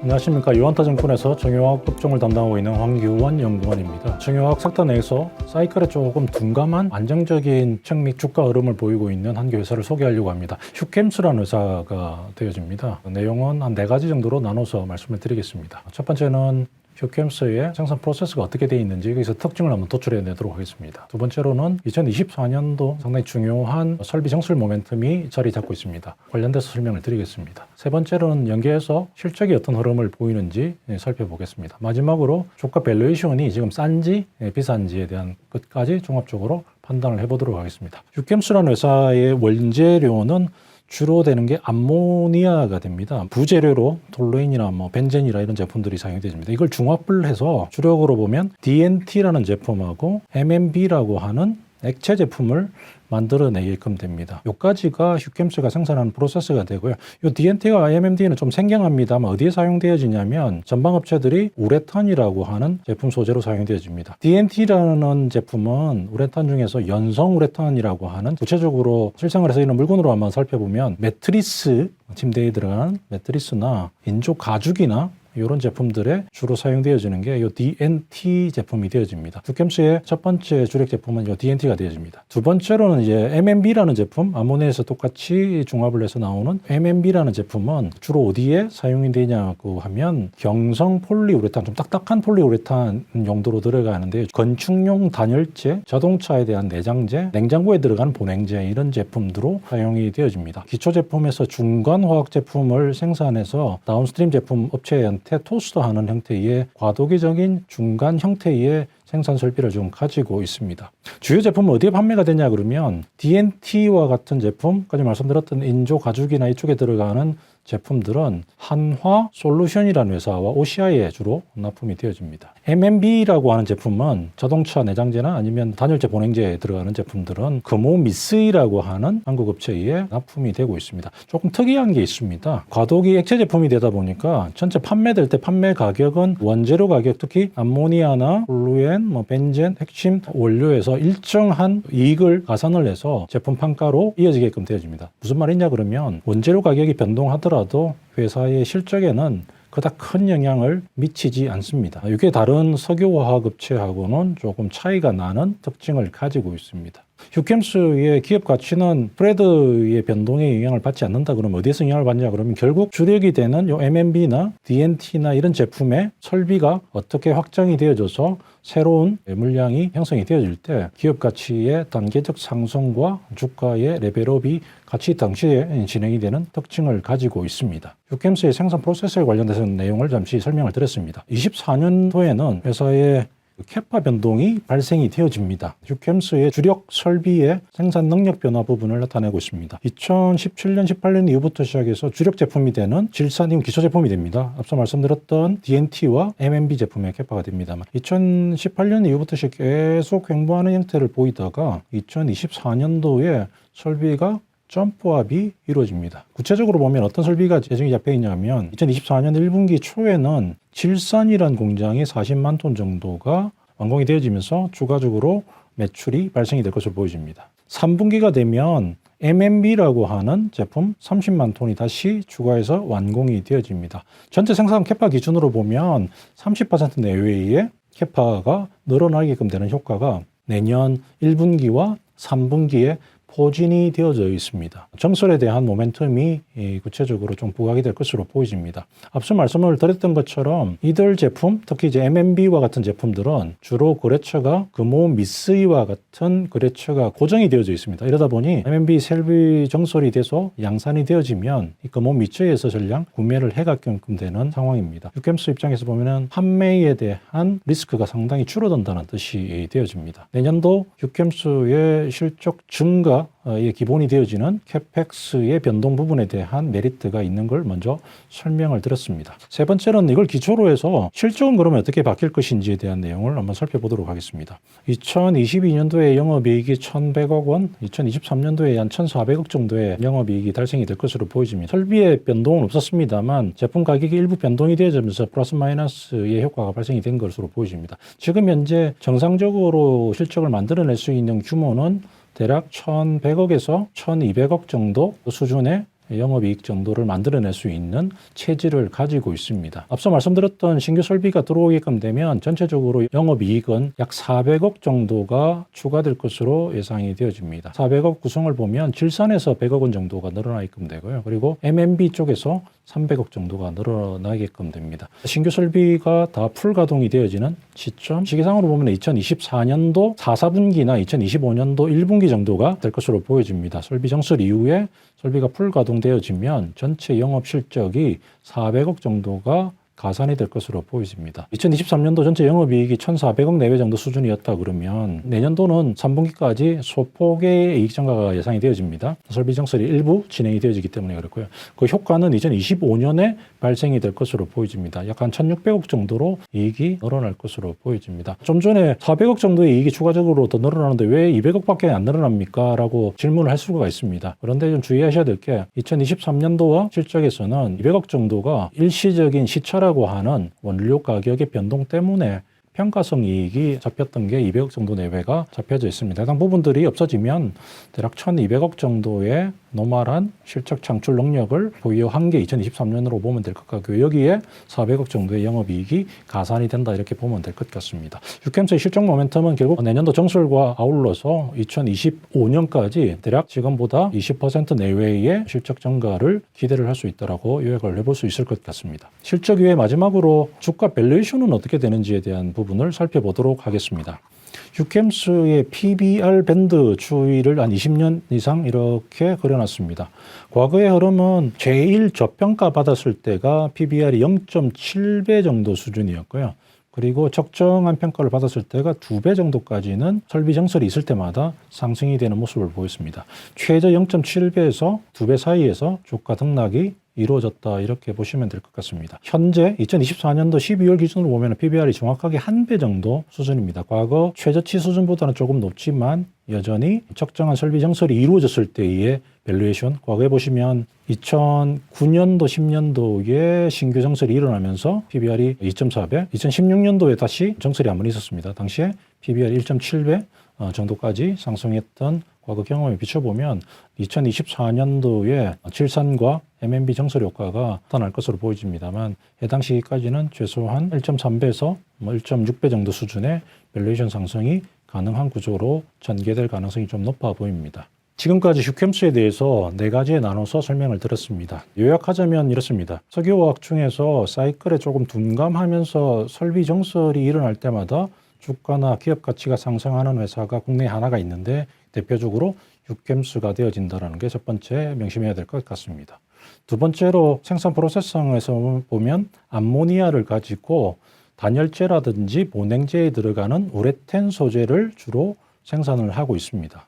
안녕하십니까. 유한타증권에서 정유화학 업종을 담당하고 있는 황규원 연구원입니다. 정유화학 섹터 내에서 사이클에 조금 둔감한 안정적인 측 및 주가 흐름을 보이고 있는 한 개 회사를 소개하려고 합니다. 휴캠스라는 회사가 되어집니다. 내용은 한 4가지 정도로 나눠서 말씀을 드리겠습니다. 첫 번째는 휴캠스의 생산 프로세스가 어떻게 되어 있는지 여기서 특징을 한번 도출해 내도록 하겠습니다. 두 번째로는 2024년도 상당히 중요한 설비 정설 모멘텀이 자리 잡고 있습니다. 관련돼서 설명을 드리겠습니다. 세 번째로는 연계해서 실적이 어떤 흐름을 보이는지 살펴보겠습니다. 마지막으로 주가 밸류에이션이 지금 싼지 비싼지에 대한 것까지 종합적으로 판단을 해보도록 하겠습니다. 휴캠스라는 회사의 원재료는 주로 되는 게 암모니아가 됩니다. 부재료로 톨루인이나 벤젠이나 이런 제품들이 사용되어집니다. 이걸 중합을 해서 주력으로 보면 DNT라는 제품하고 MMB라고 하는 액체 제품을 만들어내게끔 됩니다. 요까지가 휴캠스가 생산하는 프로세스가 되고요. 요 DNT와 MMD는 좀 생경합니다만 어디에 사용되어지냐면 전방업체들이 우레탄이라고 하는 제품 소재로 사용되어집니다. DNT라는 제품은 우레탄 중에서 연성 우레탄이라고 하는 구체적으로 실생활에 쓰이는 물건으로 한번 살펴보면 매트리스, 침대에 들어가는 매트리스나 인조 가죽이나 이런 제품들에 주로 사용되어지는 게 이 DNT 제품이 되어집니다. 휴캠스의 첫 번째 주력 제품은 이 DNT가 되어집니다. 두 번째로는 이제 MMB라는 제품, 아모니아에서 똑같이 중합을 해서 나오는 MMB라는 제품은 주로 어디에 사용이 되냐고 하면 경성 폴리우레탄, 좀 딱딱한 폴리우레탄 용도로 들어가는데 건축용 단열재, 자동차에 대한 내장재, 냉장고에 들어가는 보냉재 이런 제품들로 사용이 되어집니다. 기초 제품에서 중간 화학 제품을 생산해서 다운스트림 제품 업체한테 토스터하는 형태의 과도기적인 중간 형태의 생산 설비를 좀 가지고 있습니다. 주요 제품은 어디에 판매가 되냐 그러면 DNT와 같은 제품까지 말씀드렸던 인조 가죽이나 이쪽에 들어가는 제품들은 한화 솔루션이라는 회사와 OCI에 주로 납품이 되어집니다. MMB라고 하는 제품은 자동차 내장재나 아니면 단열재 보냉재에 들어가는 제품들은 금호미쓰이라고 하는 한국 업체에 납품이 되고 있습니다. 조금 특이한 게 있습니다. 과도기 액체 제품이 되다 보니까 전체 판매될 때 판매 가격은 원재료 가격, 특히 암모니아나 톨루엔, 벤젠, 핵심 원료에서 일정한 이익을 가산을 해서 제품 판가로 이어지게끔 되어집니다. 무슨 말이냐 그러면 원재료 가격이 변동하더라도 회사의 실적에는 그닥 큰 영향을 미치지 않습니다. 이게 다른 석유화학 업체하고는 조금 차이가 나는 특징을 가지고 있습니다. 휴캠스의 기업 가치는 스프레드의 변동에 영향을 받지 않는다 그러면 어디에서 영향을 받냐 그러면 결국 주력이 되는 요 MMB나 DNT나 이런 제품의 설비가 어떻게 확장이 되어져서 새로운 물량이 형성이 되어질 때 기업 가치의 단계적 상승과 주가의 레벨업이 같이 동시에 진행이 되는 특징을 가지고 있습니다. 휴캠스의 생산 프로세스에 관련돼서 내용을 잠시 설명을 드렸습니다. 24년도에는 회사의 캐파 변동이 발생이 되어집니다. 휴캠스의 주력 설비의 생산 능력 변화 부분을 나타내고 있습니다. 2017년, 18년 이후부터 시작해서 주력 제품이 되는 질산임 기초 제품이 됩니다. 앞서 말씀드렸던 DNT와 MMB 제품의 캐파가 됩니다만 2018년 이후부터 계속 횡보하는 형태를 보이다가 2024년도에 설비가 점프업이 이루어집니다. 구체적으로 보면 어떤 설비가 예정이 잡혀 있냐면 2024년 1분기 초에는 질산이라는 공장이 40만 톤 정도가 완공이 되어지면서 추가적으로 매출이 발생이 될 것으로 보여집니다. 3분기가 되면 MMB라고 하는 제품 30만 톤이 다시 추가해서 완공이 되어집니다. 전체 생산 캐파 기준으로 보면 30% 내외의 캐파가 늘어나게끔 되는 효과가 내년 1분기와 3분기에 포진이 되어져 있습니다. 정설에 대한 모멘텀이 구체적으로 좀 부각이 될 것으로 보여집니다. 앞서 말씀을 드렸던 것처럼 이들 제품, 특히 이제 MMB와 같은 제품들은 주로 거래처가 금호미쓰이와 같은 거래처가 고정이 되어져 있습니다. 이러다 보니 MMB 설비 정설이 돼서 양산이 되어지면 이 금호미쓰이에서 전량 구매를 해가게끔 되는 상황입니다. 휴캠스 입장에서 보면은 판매에 대한 리스크가 상당히 줄어든다는 뜻이 되어집니다. 내년도 휴캠스의 실적 증가 의 기본이 되어지는 캐펙스의 변동 부분에 대한 메리트가 있는 걸 먼저 설명을 드렸습니다. 세 번째는 이걸 기초로 해서 실적은 그러면 어떻게 바뀔 것인지에 대한 내용을 한번 살펴보도록 하겠습니다. 2022년도에 영업이익이 1,100억 원, 2023년도에 한 1,400억 정도의 영업이익이 달성이 될 것으로 보여집니다. 설비의 변동은 없었습니다만 제품 가격이 일부 변동이 되어지면서 플러스 마이너스의 효과가 발생이 된 것으로 보여집니다. 지금 현재 정상적으로 실적을 만들어낼 수 있는 규모는 대략 1,100억에서 1,200억 정도 수준의 영업이익 정도를 만들어낼 수 있는 체질을 가지고 있습니다. 앞서 말씀드렸던 신규 설비가 들어오게끔 되면 전체적으로 영업이익은 약 400억 정도가 추가될 것으로 예상이 되어집니다. 400억 구성을 보면 질산에서 100억 원 정도가 늘어나게끔 되고요. 그리고 M&B 쪽에서 300억 정도가 늘어나게끔 됩니다. 신규 설비가 다 풀가동이 되어지는 시점, 시기상으로 보면 2024년도 4, 4분기나 2025년도 1분기 정도가 될 것으로 보여집니다. 설비 정설 이후에 설비가 풀가동되어지면 전체 영업 실적이 400억 정도가 가산이 될 것으로 보여집니다. 2023년도 전체 영업이익이 1,400억 내외 정도 수준이었다 그러면 내년도는 3분기까지 소폭의 이익 증가가 예상이 되어집니다. 설비 정설이 일부 진행이 되어지기 때문에 그렇고요. 그 효과는 2025년에 발생이 될 것으로 보여집니다. 약 한 1,600억 정도로 이익이 늘어날 것으로 보여집니다. 좀 전에 400억 정도의 이익이 추가적으로 더 늘어나는데 왜 200억밖에 안 늘어납니까? 라고 질문을 할 수가 있습니다. 그런데 좀 주의하셔야 될 게 2023년도와 실적에서는 200억 정도가 일시적인 시차라고 하는 원료 가격의 변동 때문에 평가성 이익이 잡혔던 게 200억 정도 내외가 잡혀져 있습니다. 해당 부분들이 없어지면 대략 1,200억 정도의 노멀한 실적 창출 능력을 보유한 게 2023년으로 보면 될 것 같고요. 여기에 400억 정도의 영업이익이 가산이 된다 이렇게 보면 될 것 같습니다. 유캠스의 실적 모멘텀은 결국 내년도 정설과 아울러서 2025년까지 대략 지금보다 20% 내외의 실적 증가를 기대를 할 수 있다라고 요약을 해볼 수 있을 것 같습니다. 실적 이외에 마지막으로 주가 밸류에이션은 어떻게 되는지에 대한 부분을 살펴보도록 하겠습니다. 유캠스의 PBR 밴드 추이를 한 20년 이상 이렇게 그려놨습니다. 과거의 흐름은 제일 저평가 받았을 때가 PBR이 0.7배 정도 수준이었고요. 그리고 적정한 평가를 받았을 때가 2배 정도까지는 설비 정설이 있을 때마다 상승이 되는 모습을 보였습니다. 최저 0.7배에서 2배 사이에서 주가 등락이 이루어졌다 이렇게 보시면 될 것 같습니다. 현재 2024년도 12월 기준으로 보면 PBR이 정확하게 1배 정도 수준입니다. 과거 최저치 수준보다는 조금 높지만 여전히 적정한 설비 정설이 이루어졌을 때의 밸류에이션, 과거에 보시면 2009년도, 10년도에 신규 정설이 일어나면서 PBR이 2.4배, 2016년도에 다시 정설이 한 번 있었습니다. 당시에 PBR이 1.7배 정도까지 상승했던 과거 경험에 비춰보면 2024년도에 질산과 M&B 정설 효과가 나타날 것으로 보여집니다만 해당 시기까지는 최소한 1.3배에서 1.6배 정도 수준의 밸류에이션 상승이 가능한 구조로 전개될 가능성이 좀 높아 보입니다. 지금까지 유캠스에 대해서 4가지에 나눠서 설명을 드렸습니다. 요약하자면 이렇습니다. 석유화학 중에서 사이클에 조금 둔감하면서 설비 정설이 일어날 때마다 주가나 기업 가치가 상승하는 회사가 국내에 하나가 있는데 대표적으로 유캠스가 되어진다는 게 첫 번째 명심해야 될 것 같습니다. 두 번째로 생산 프로세스상에서 보면 암모니아를 가지고 단열재라든지 보냉재에 들어가는 우레텐 소재를 주로 생산을 하고 있습니다.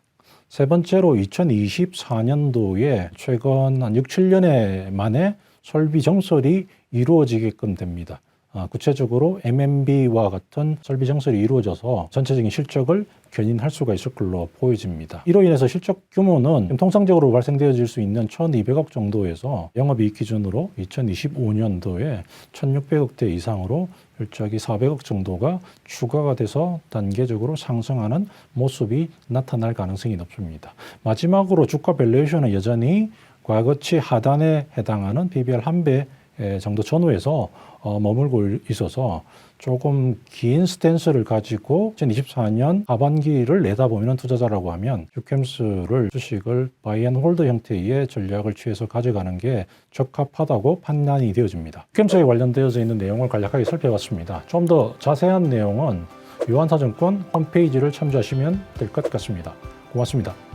세 번째로 2024년도에 최근 한 6, 7년에 만에 설비 정설이 이루어지게끔 됩니다. 구체적으로 M&B와 같은 설비 정설이 이루어져서 전체적인 실적을 견인할 수가 있을 걸로 보여집니다. 이로 인해서 실적 규모는 통상적으로 발생되어질 수 있는 1,200억 정도에서 영업이익 기준으로 2025년도에 1,600억대 이상으로 실적이 400억 정도가 추가가 돼서 단계적으로 상승하는 모습이 나타날 가능성이 높습니다. 마지막으로 주가 밸류에이션은 여전히 과거치 하단에 해당하는 PBR 1배 정도 전후에서 머물고 있어서 조금 긴 스탠스를 가지고 2024년 하반기를 내다보면 투자자라고 하면 유캠스를 주식을 바이 앤 홀드 형태의 전략을 취해서 가져가는 게 적합하다고 판단이 되어집니다. 유캠스에 관련되어져 있는 내용을 간략하게 살펴봤습니다. 좀 더 자세한 내용은 유한타증권 홈페이지를 참조하시면 될 것 같습니다. 고맙습니다.